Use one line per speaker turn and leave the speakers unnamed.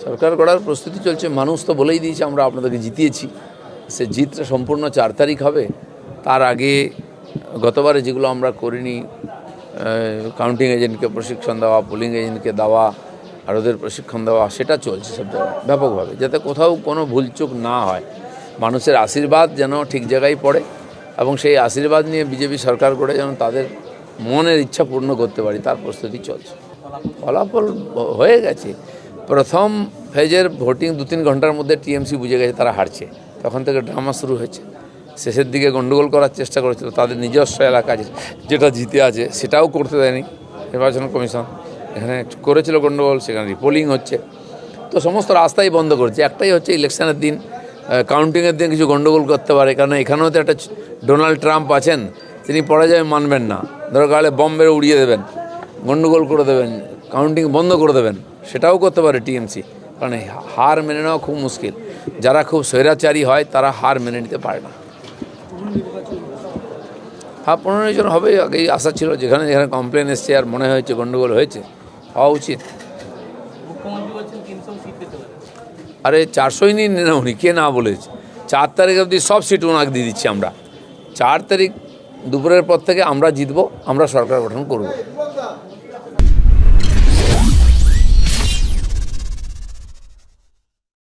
সরকার গড়ার প্রস্তুতি চলছে। মানুষ তো বলেই দিয়েছে আমরা আপনাদেরকে জিতিয়েছি। সে জিতটা সম্পূর্ণ 4 তারিখ হবে। তার আগে গতবারে যেগুলো আমরা করিনি, কাউন্টিং এজেন্টকে প্রশিক্ষণ দেওয়া, পোলিং এজেন্টকে দেওয়া আর ওদের প্রশিক্ষণ দেওয়া, সেটা চলছে সব জায়গায় ব্যাপকভাবে, যাতে কোথাও কোনো ভুলচুক না হয়। মানুষের আশীর্বাদ যেন ঠিক জায়গায় পড়ে এবং সেই আশীর্বাদ নিয়ে বিজেপি সরকার গড়ে যেন তাদের মনের ইচ্ছা পূর্ণ করতে পারি, তার প্রস্তুতি চলছে। ফলাফল হয়ে গেছে। প্রথম ফেজের ভোটিং 2-3 ঘন্টার মধ্যে টিএমসি বুঝে গেছে তারা হারছে। তখন থেকে ড্রামা শুরু হয়েছে। শেষের দিকে গণ্ডগোল করার চেষ্টা করেছিল, তাদের নিজস্ব এলাকা যেটা জিতে আছে সেটাও করতে দেয়নি নির্বাচন কমিশন। এখানে করেছিল গণ্ডগোল, সেখানে রিপোলিং হচ্ছে। তো সমস্ত রাস্তাই বন্ধ করছে। একটাই হচ্ছে ইলেকশনের দিন, কাউন্টিংয়ের দিন কিছু গণ্ডগোল করতে পারে, কারণ এখানেও তো একটা ডোনাল্ড ট্রাম্প আছেন, তিনি পরাজয় মানবেন না। দরকার হলে বম মেরে উড়িয়ে দেবেন, গণ্ডগোল করে দেবেন, কাউন্টিং বন্ধ করে দেবেন, সেটাও করতে পারে টিএমসি। কারণ হার মেনে নেওয়া খুব মুশকিল। যারা খুব স্বৈরাচারী হয় তারা হার মেনে নিতে পারে না। হ্যাঁ, 15 জন হবে, আগেই আশা ছিল। যেখানে যেখানে কমপ্লেন এসছে আর মনে হয়েছে গণ্ডগোল হয়েছে, হওয়া উচিত। আরে 400ই নিন না, উনি কে না বলেছে? 4 তারিখ অবধি সব সিট ওনাকে দিয়ে দিচ্ছি আমরা। 4 তারিখ দুপুরের পর থেকে আমরা জিতবো, আমরা সরকার গঠন করব।